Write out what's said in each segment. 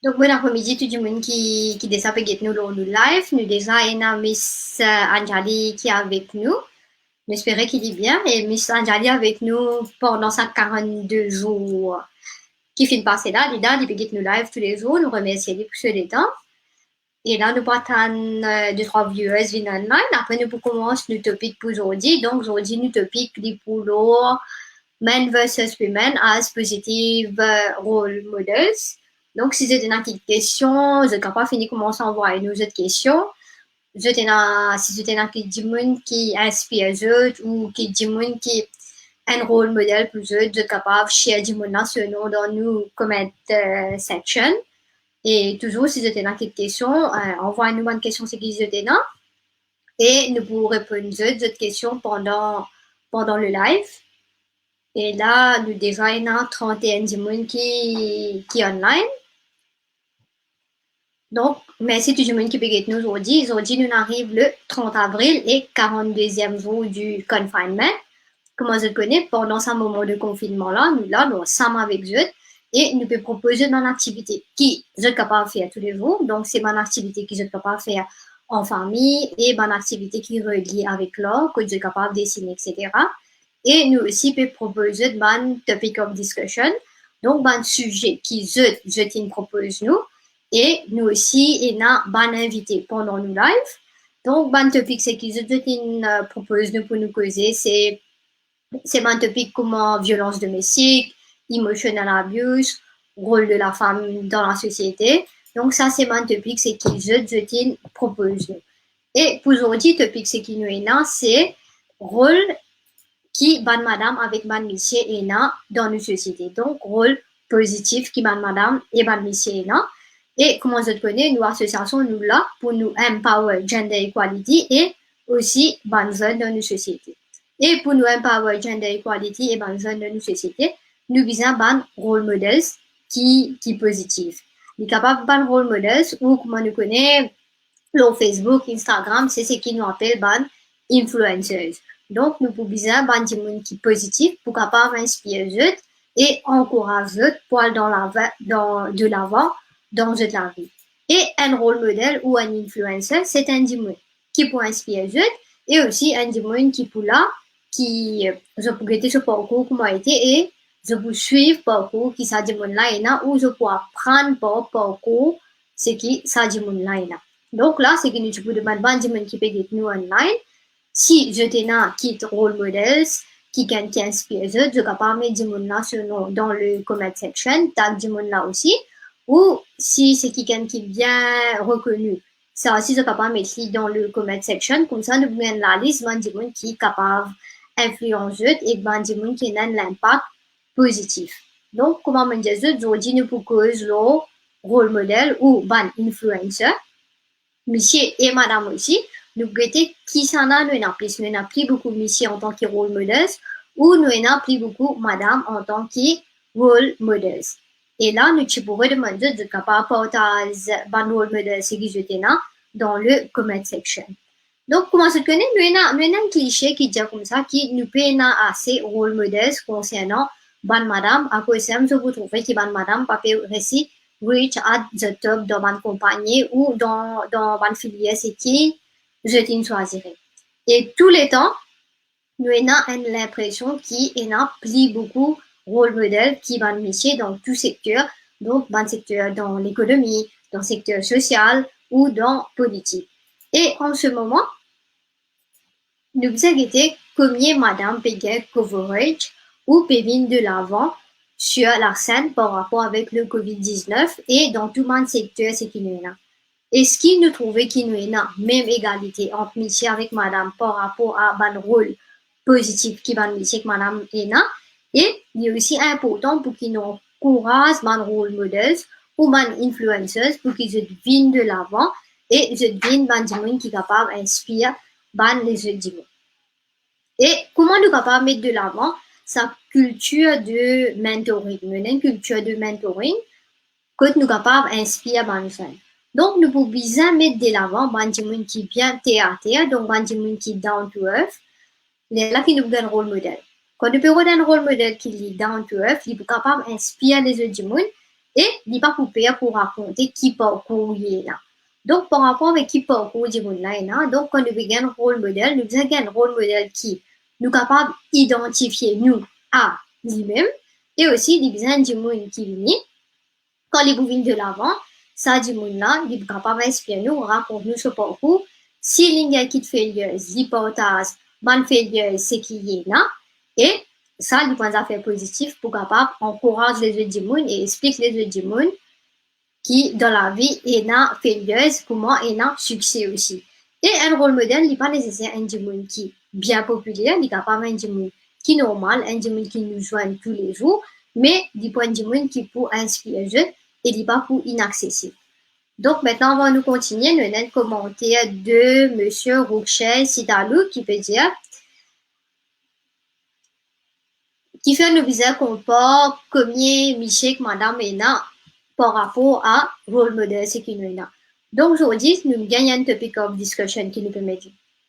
Donc, bon après-midi, tout le monde qui déjà peut nous dans le live. Nous déjà, il y a Miss Anjali qui est avec nous. J'espère qu'il est bien. Et Miss Anjali avec nous pendant 142 jours qui finit passer là. Il peut nous live tous les jours. Nous remercions pour ce temps. Et là, nous partons deux, trois viewers venus online. Après, nous commencer le topic pour aujourd'hui. Donc, aujourd'hui, le topic est pour men versus women as positive role models. Donc, si vous avez une question, vous êtes capable de finir commencer à envoyer nous autres questions. Si vous avez des gens qui inspirent les autres ou qui des gens qui un rôle modèle pour eux, vous êtes capable de share des gens sur nous dans nos comment section. Et toujours, si vous avez une question, envoyez-nous une question si vous avez là. Et nous pourrons répondre aux autres questions pendant le live. Et là, nous déjà, il y a 31 personnes qui online. Donc, merci tout le monde qui peut être nous aujourd'hui. Aujourd'hui, nous arrivons le 30 avril et 42e jour du confinement. Comme vous connaissez, pendant ce moment de confinement-là, nous sommes avec eux et nous pouvons proposer une activité qui est capable de faire tous les jours. Donc, c'est une activité qui est capable de faire en famille et une activité qui est reliée avec l'art, que vous êtes capable de dessiner, etc. Et nous aussi pouvons proposer un topic of discussion, donc un sujet qui je propose nous. Et nous aussi, il y a un invité pendant nous live. Donc, un topic c'est qui je propose nous pour nous causer, c'est un topic comme violence domestique, emotional abuse, rôle de la femme dans la société. Donc, ça, c'est un topic c'est qui je propose nous. Et pour aujourd'hui, le topic c'est qui nous est là, c'est rôle qui ban madame avec ban monsieur est là dans nos sociétés. Donc, rôle positif qui ban madame et ban monsieur est là. Et comme vous connaissez, nous association nous là pour nous empower gender equality et aussi ban zone dans nos sociétés. Et pour nous empower gender equality et ban zone dans nos sociétés, nous visons ban role models qui positif. Nous sommes capables ban role models ou comme nous connaissons, sur Facebook, Instagram, c'est ce qui nous appelle ban influencers. Donc, nous pouvons bien ban des gens qui positif pour capable inspirer les autres et encourager les autres pour aller de l'avant dans la vie. Et un rôle modèle ou un influencer, c'est un démon qui peut inspirer les autres et aussi un démon qui peut là, qui je peux guetter ce parcours comment a été et je peux suivre parcours qui ça démon là et là ou je peux apprendre par parcours ce qui ça démon là et là. Donc là, c'est que nous pouvons demander à des gens qui peuvent nous online. Si je t'ai là qui role models, qui inspire les autres, je peux pas mettre des gens là dans le comment section, tag des gens là aussi. Ou si c'est quelqu'un qui est bien reconnu, ça aussi, je peux pas mettre dans le comment section. Comme ça, nous pouvons la liste des gens qui sont capables d'influencer et des gens qui ont un impact positif. Donc, comment on dit, aujourd'hui, nous pouvons causer le rôle modèle ou ban influencer. Monsieur et madame aussi, nous regrettons qui s'en a, nous n'avons plus. Nous n'avons plus beaucoup monsieur en tant que rôle modèle ou nous n'avons plus beaucoup madame en tant que rôle modèle. Et là, nous pourrions demander de capable partager ban rôle modèle ce qui j'étais là dans le comment section. Donc, comment se connaît, nous avons un cliché qui dit comme ça, qui nous peut assez rôle modèle concernant ban madame, à cause de vous trouvez que ban madame pas réussi reach at the top dans ma compagnie ou dans ma filière, c'est qui je t'ai choisirai. Et tous les temps, nous avons l'impression qu'il y a plus beaucoup rôle modèle qui va métier dans tout secteur, donc dans le secteur dans l'économie, dans le secteur social ou dans politique. Et en ce moment, nous vous inquiétez combien madame paye coverage ou paye de l'avant sur la scène par rapport avec le COVID-19 et dans tout le secteur, c'est qui nous est là. Est-ce qu'il nous trouvait qu'il nous est là, même égalité entre monsieur avec madame par rapport à un rôle positif qui va monsieur avec madame est là. Et il est aussi important pour qu'ils nous encouragent un rôle modèle ou un influenceurs pour qu'ils viennent de l'avant et deviennent des gens qui sont capables d'inspirer les autres. Et comment nous sommes capables de mettre de l'avant sa culture de mentoring, une culture de mentoring que nous sommes capables d'inspirer les gens. Donc, nous pouvons bien mettre de l'avant des gens qui bien terre à terre, donc des gens qui down to earth, là qui nous donne un rôle modèle. Quand nous pouvons donner un rôle modèle qui est down to earth, il est capable d'inspirer les autres gens et il pas coupé pour raconter qui parcours il est là. Donc, par rapport avec qui parcours du monde là, donc, quand nous avons un rôle modèle, nous avons un rôle modèle qui nous capable d'identifier nous à lui-même et aussi des besoins du monde qui vient. Quand les bouvines de l'avant, ça du monde là, il est capable d'inspirer nous, raconter nous ce parcours. Si il y a qui fait il partage, bonne fait ce qui est là, et ça, il prend des affaires positives pour capable encourager les autres du monde et expliquer les autres du monde qui, dans la vie, est un failure, comment est un succès aussi. Et un rôle modèle, il n'est pas nécessaire un du monde qui est bien populaire, il est capable un du monde qui est normal, un du monde qui nous joigne tous les jours, mais du point du monde qui peut inspirer et il n'est pas pour inaccessible. Donc maintenant, on va nous continuer. Nous avons un commentaire de Monsieur Rocher Sidalou qui peut dire qui fait nous bizarre qu'on part combien Michel Madame Ena par rapport à rôle modèle c'est qui nous est. Donc aujourd'hui, nous gagnons un topic of discussion qui nous permet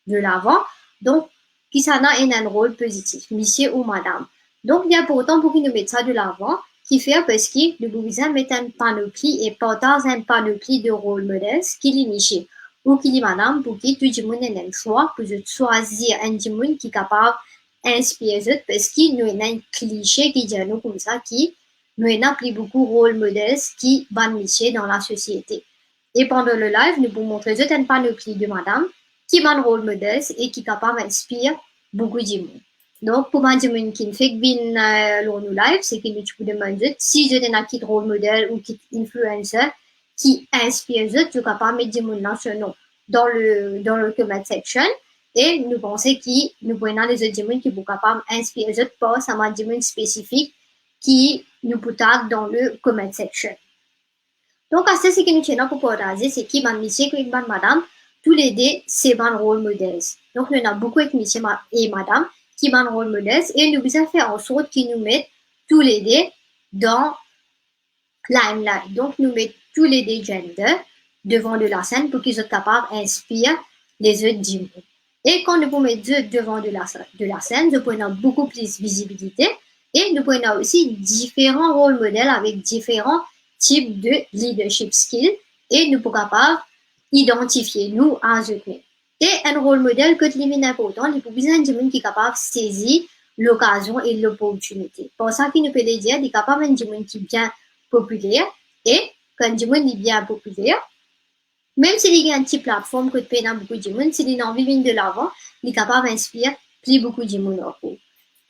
de l'avant. Donc, qui ça a un rôle positif, Michel ou Madame. Donc, il y a pourtant pour qu'ils nous mettent ça de l'avant, qui fait parce que nous pouvons mettre une panoplie et partager une panoplie de rôle modèles qui est Michel ou qui est Madame pour qui tout le monde ait un choix pour choisir un monde qui est capable inspiré parce qu'il nous a un cliché qui dit nous comme ça qui nous a pris beaucoup de rôle modèles qui van micher dans la société. Et pendant le live, nous vous montrer une panoplie de madame qui van rôle modèles et qui est capable d'inspirer beaucoup de monde. Donc, pour moi, qui ne fait que bien nous live, c'est que nous peux demander si je n'ai un qui rôle modèle ou qui influencer qui inspire, je suis capable de mettre du monde dans le comment section. Et nous pensons que nous prenons les autres dimensions qui sont capables d'inspirer les autres par un dimension spécifique qui nous peut être dans le comment section. Donc, à ce que nous tenons pour partager, c'est qui van monsieur et van madame, tous les deux, c'est van rôle modèles. Donc, nous avons beaucoup avec monsieur et madame qui van rôle modèles et nous devons faire en sorte qu'ils nous mettent tous les deux dans limelight. Donc, nous mettons tous les deux genders devant de la scène pour qu'ils soient capables d'inspirer les autres dimensions. Et quand nous mettons devant de la scène, nous prenons beaucoup plus de visibilité et nous prenons aussi différents rôles modèles avec différents types de leadership skills et nous sommes capables d'identifier nous à eux. Et un rôle modèle que c'est important, il faut besoin de gens qui est capable de saisir l'occasion et l'opportunité. Pour ça, nous peut dire, il est capable de gens qui est bien populaire et quand du monde est bien populaire, même s'il y a une petite plateforme que tu payes dans beaucoup de monde, s'il est envie de l'avant, il est capable d'inspirer plus beaucoup de monde encore.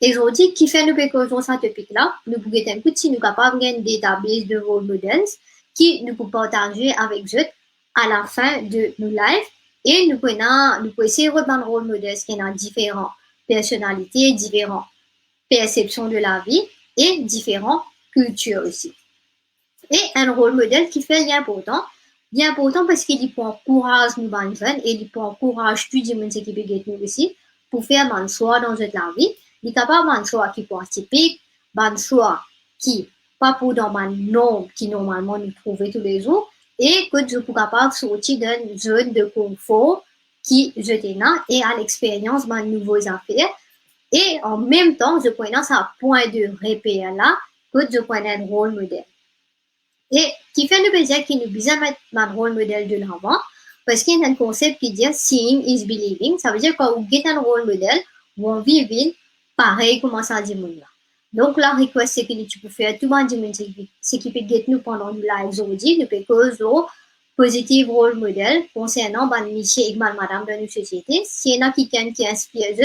Et aujourd'hui, qui fait nous pécoger ce topic-là, nous pouvons un coup si nous sommes capables d'une database de role models qui nous pouvons partager avec eux à la fin de nos lives et nous pouvons essayer de reprendre role models qui ont différentes personnalités, différentes perceptions de la vie et différentes cultures aussi. Et un rôle modèle qui fait bien important parce qu'il peut encourager nous jeunes et il peut encourager tout le monde qui peut être nous aussi pour faire un choix dans notre la vie. Il est capable d'un choix qui peut être typique, un choix qui pas pour dans un norme qui normalement nous trouvons tous les jours et que je suis capable de sortir d'une zone de confort qui je là et à l'expérience de nouvelles affaires et en même temps je prends ça point de repère là que je prends un rôle modèle. Et qui fait nous dire qu'il nous besoin mettre un rôle modèle de l'avant parce qu'il y a un concept qui dit seeing is believing. Ça veut dire quand vous avez un rôle modèle, vous vivez pareil comme ça dit monde là. Donc la request c'est que tu peux faire tout le monde c'est qui peut get nous pendant le live aujourd'hui, nous peut cause positive rôle modèle concernant monsieur et madame dans une société. S'il y en a qui inspire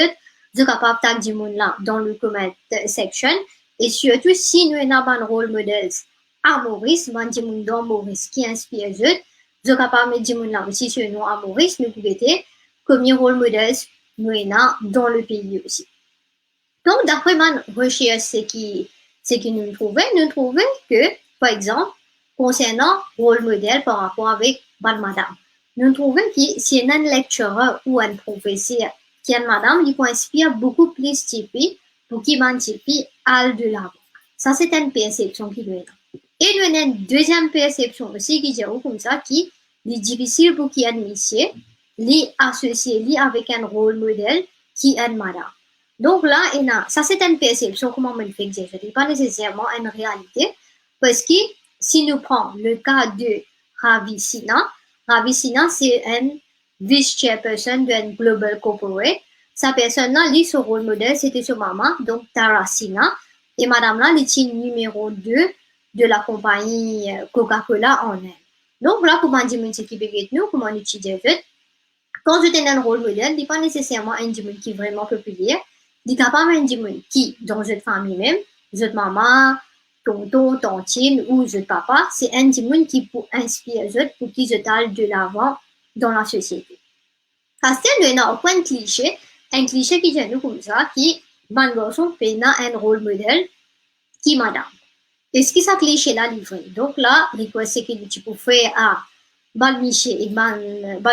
de capable tag du monde là dans le comment section et surtout si nous avons un rôle modèle à Maurice, dans Maurice qui inspire eux, je suis capable de dire là aussi sur nous à Maurice, nous pouvons être comme rôle modèle nous avons dans le pays aussi. Donc, d'après ma recherche, ce qui nous trouvons que, par exemple, concernant rôle modèle par rapport avec madame, nous trouvons que si un lecturer ou un professeur qui est madame, il peut inspirer beaucoup plus typique pour qu'il va typique à de l'avant. Ça, c'est une perception qui nous est. Et nous avons une deuxième perception aussi qui dit comme ça, qui est difficile pour qu'il y ait un métier, associé avec un rôle modèle qui est madame. Donc là, ça c'est une perception, comment on le fait exagérer, pas nécessairement une réalité, parce que si nous prenons le cas de Ravi Sinha, c'est un vice-chairperson d'un global corporate. Sa personne-là, lui, son rôle modèle, c'était son maman, donc Tara Sinha. Et madame-là, elle est numéro 2 de la compagnie Coca-Cola en Inde. Donc là, comment dire qui peut nous, comment on utilise quand je tenais un rôle modèle, il n'est pas nécessairement un dimanche qui est vraiment populaire. Il est capable un dimanche qui, dans votre famille même, votre maman, tonton, tantine ou votre papa, c'est un dimanche qui peut inspirer les autres pour qu'ils se allent de l'avant dans la société. Parce que nous avons un cliché qui est nous comme ça, qui, ban garçon, fait un rôle modèle qui madame. Est-ce que ça cliché-là livré? Donc là, c'est que tu peux faire à ban Miché et ban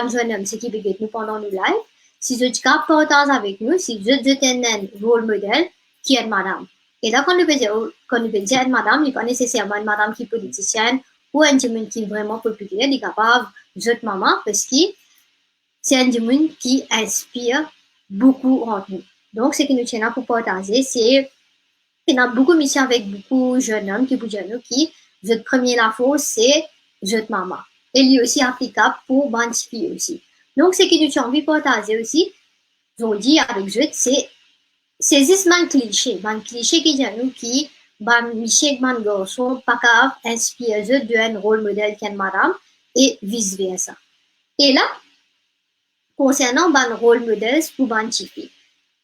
jeune homme, ce qui peut nous pendant le live. Si je suis partage avec nous, si je êtes un rôle modèle qui est madame. Et là, quand nous peut dire madame, il n'est pas nécessairement une madame qui est politicienne ou un dimanche qui est vraiment populaire, il est capable de maman parce que c'est un dimanche qui inspire beaucoup en nous. Donc, ce que nous tenons pour partager, c'est il y a beaucoup de missions avec beaucoup de jeunes hommes qui je premier la force, c'est je maman. Et lui aussi applicable pour bonnes filles aussi. Donc, ce que nous avons envie de partager aussi, aujourd'hui avec je, c'est ce cliché qui dit nous qui, ban Michel, ban garçon, pas capable inspirer je d'un rôle modèle qu'un madame et vice versa. Et là, concernant ban rôle modèle pour bonnes filles.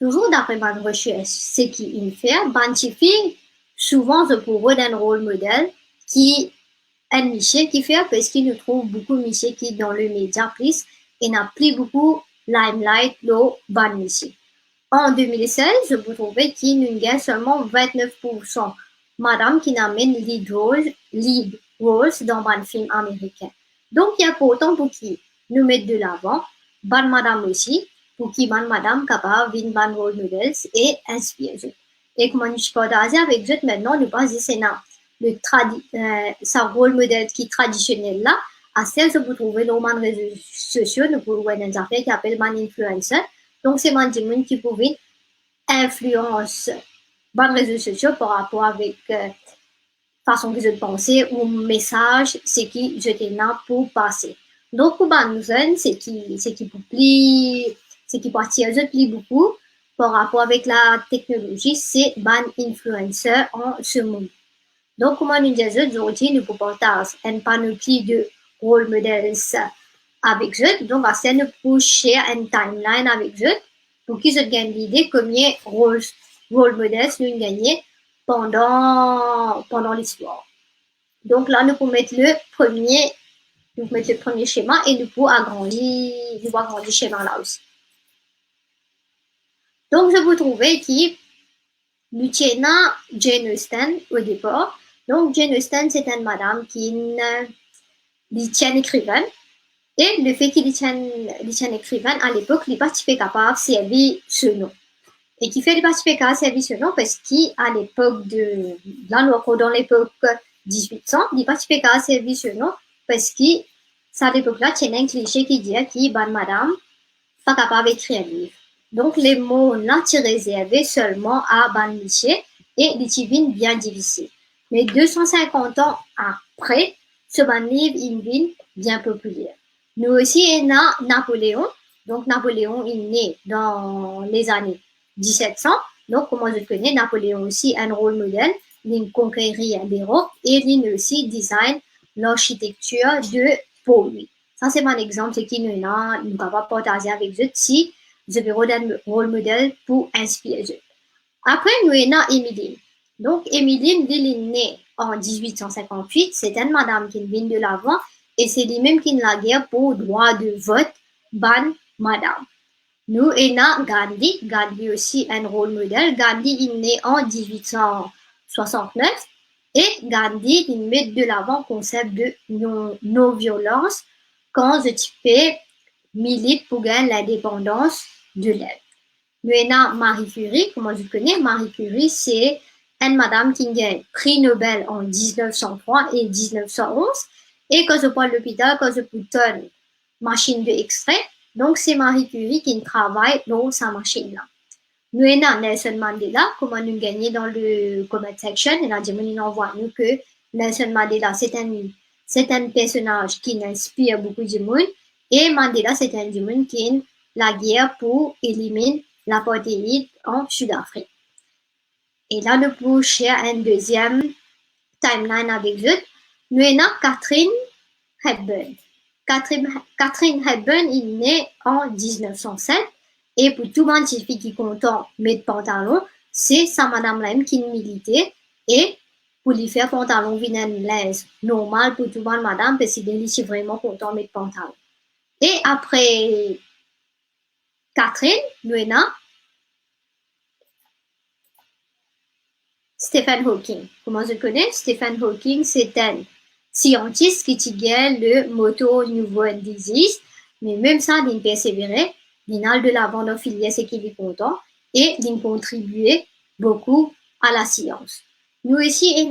Toujours d'après ma recherche, ce qu'il fait, Bantifi, souvent, je pourrais d'un rôle modèle qui un Michel qui fait parce qu'il nous trouve beaucoup de Michel qui dans le média plus et n'a plus beaucoup limelight le ban Michel. En 2016, je vous trouvais qu'il nous gagne seulement 29% madame qui n'amène lead roles dans un film américain. Donc, il y a pourtant pour qui nous mettre de l'avant, ban madame aussi, pour qui ban madame capable de ban role models et inspirer. Et comme je partage avec vous maintenant, nous passons c'est sa rôle modèle qui est traditionnel là, à celle que vous trouvez dans les réseaux sociaux, nous pouvons voir une affaire qui appelle man influencer. Donc, c'est man qui pouvait influence les réseaux sociaux par rapport avec façon que je pensais ou message, c'est qui je t'ai là pour passer. Donc, pour nous c'est qui peut attirer plus beaucoup par rapport avec la technologie, c'est ban influencer en ce moment. Donc, comment nous disons aujourd'hui, nous pouvons partager un panoplie de rôle modèles avec eux. Donc, à ce nous pouvons share un timeline avec eux pour qu'ils aient l'idée combien rôle modèles nous gagné pendant l'histoire. Donc là, nous pouvons mettre le premier schéma et nous pouvons agrandir le schéma là aussi. Donc, je vous trouvais qui Luciana Jane Austen au départ. Donc, Jane Austen, c'est une madame qui est écrivaine. Et le fait qu'il est écrivaine, à l'époque, il n'est pas capable de servir ce nom. Et qui fait les pacifiques à service non parce qu'à l'époque là nous encore dans l'époque 1800 les pacifiques à service non parce que ça à l'époque là il y a un cliché qui dit qui ban madame pas capable d'écrire un livre donc les mots là sont réservés seulement à ban Miché et les divines bien difficiles mais 250 ans après ce ban livre est bien populaire nous aussi il y a Napoléon donc Napoléon est né dans les années 1700. Donc, comment je connais, Napoléon aussi un rôle modèle, il conquérir l'Europe et il aussi design l'architecture de pour lui. Ça, c'est mon exemple, c'est qui nous va partager avec vous si je veux un rôle modèle pour inspirer eux. Après, nous avons Émiline. Donc, Émiline, elle est née en 1858. C'est une madame qui vient de l'avant et c'est lui-même qui a la guerre pour droit de vote, ban madame. Nous avons Gandhi. Gandhi aussi un rôle modèle. Gandhi est né en 1869 et Gandhi il met de l'avant le concept de non-violence quand je milite pour gagner l'indépendance de l'aide. Nous avons Marie Curie. Comment je connais Marie Curie, c'est une madame qui gagne prix Nobel en 1903 et 1911. Et quand je parle de l'hôpital, quand je boutonne machine d'extrait, donc, c'est Marie Curie qui travaille dans sa machine-là. Nous avons Nelson Mandela, comment nous gagner dans le comment section, et là, nous envoie nous que Nelson Mandela, c'est un personnage qui inspire beaucoup de monde. Et Mandela, c'est un monde qui la guerre pour éliminer l'apartheid en Sud-Afrique. Et là, nous pouvons faire un deuxième timeline avec eux. Nous avons Catherine Hepburn. Catherine Hepburn est née en 1907 et pour tout le monde qui est content de mettre pantalon, c'est sa madame là qui militait et pour lui faire pantalon vienne l'aise normal pour tout le monde madame parce qu'il est vraiment content de mettre pantalon. Et après Catherine, nous avons Stephen Hawking. Comment je connais? Stephen Hawking, c'est un scientiste qui étudie le motor neuron disease, mais même ça, il persévérait, il a de l'avant dans filière ce qui est content et il contribuait beaucoup à la science. Nous aussi,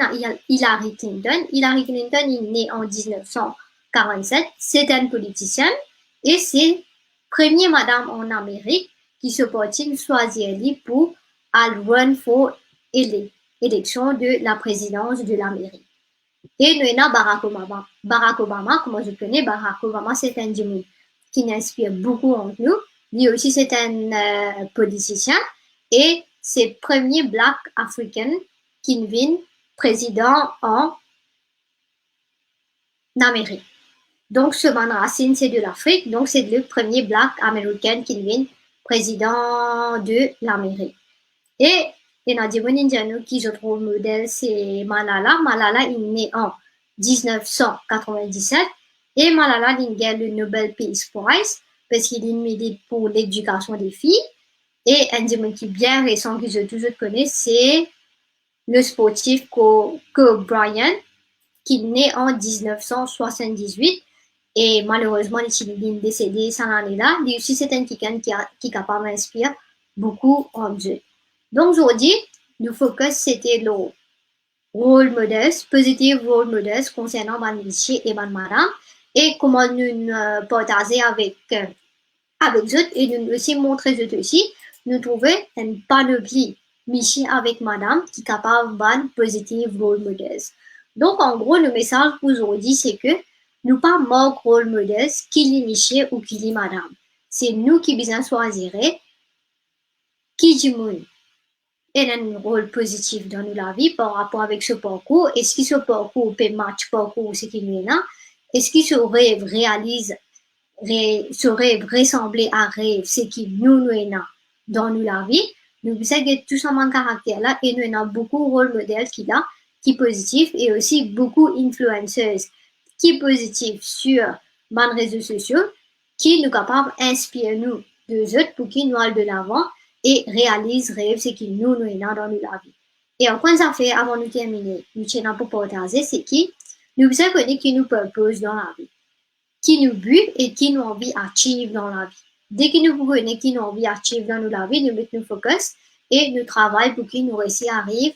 Hillary Clinton. Hillary Clinton est née en 1947, c'est un politicien et c'est première madame en Amérique qui se porte choisir pour run for élection de la présidence de l'Amérique. Et nous avons Barack Obama. Barack Obama, comment je connais, Barack Obama, c'est un homme qui inspire beaucoup entre nous. Lui aussi, c'est un politicien et c'est le premier Black African qui devient président en Amérique. Donc, ce man racine, c'est de l'Afrique. Donc, c'est le premier Black Américain qui devient président de l'Amérique. Et il y a des gens qui je trouve modèle, c'est Malala. Malala est née en 1997 et Malala a gagné le Nobel Peace Prize parce qu'il milite pour l'éducation des filles. Et un des qui est bien récent que je toujours connais, c'est le sportif Kobe Bryant qui est né en 1978 et malheureusement il est décédé cette année-là. Lui aussi c'est un quelqu'un qui est capable d'inspirer beaucoup en Dieu. Donc aujourd'hui, le focus c'était le rôle modèle, positive rôle modèle concernant ma monsieur et ma madame et comment nous partager avec eux et nous aussi montrer eux aussi nous trouver une panoplie monsieur avec madame qui est capable de positive rôle modèle. Donc en gros le message pour aujourd'hui c'est que nous pas manque rôle modèle qui est monsieur ou qui est madame. C'est nous qui besoin choisir qui du monde et un rôle positif dans la vie par rapport avec ce parcours. Est-ce que ce parcours peut match parcours ce qui est là? Est-ce que ce rêve ce rêve ressemblait à rêve ce qui nous est là dans la vie? Nous savons tout ça mon caractère là et nous avons beaucoup de rôle modèle qui là qui est positif et aussi beaucoup d'influenceuses qui est positif sur les réseaux sociaux qui nous capables d'inspirer nous deux autres pour qu'ils nous aillent de l'avant et réalise rêve ce qui nous est dans la vie. Et en quoi ça fait avant de terminer, nous tenons pour partager, c'est qui nous savons connaître qui nous propose dans la vie, qui nous but et qui nous envie achieve dans la vie. Dès que nous connaissons qui nous envie achieve dans la vie, nous mettons nous focus et nous travaillons pour qu'ils nous réussissent à arriver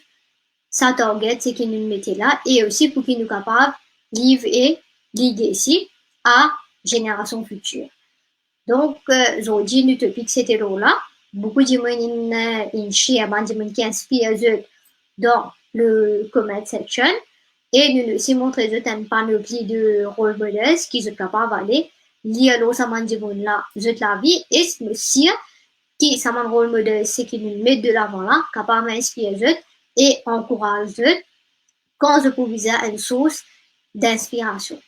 sa target, c'est qui nous mettons là et aussi pour qu'ils nous capables vivre et legacy à génération future. Donc, aujourd'hui, l'utopique, c'était là. Beaucoup de gens qui inspirent dans le comment section et nous aussi montrer une panoplie de rôle modèles qui sont capables d'aller lire l'autre là la vie et aussi qui sont un rôle modèle c'est qui nous met de l'avant là capable d'inspirer et encourager quand je peux une source d'inspiration.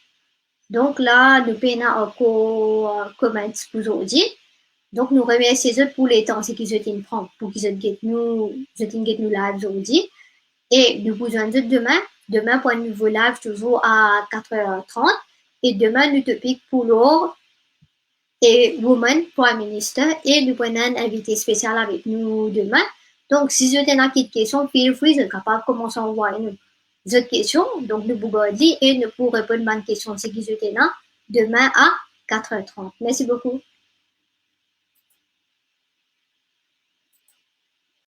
Donc là, nous payons encore comment pour aujourd'hui. Donc, nous remercions eux pour les temps qu'ils prennent pour qu'ils nous live aujourd'hui. Et nous vous invitons demain pour un nouveau live toujours à 4h30. Et demain, nous topic pour l'or et Woman Prime Minister. Et nous prenons un invité spécial avec nous demain. Donc, si vous avez une question, feel free, vous êtes capable de commencer à envoyer nous autres questions. Donc, nous vous et nous pourrons répondre à une question si vous êtes là demain à 4h30. Merci beaucoup.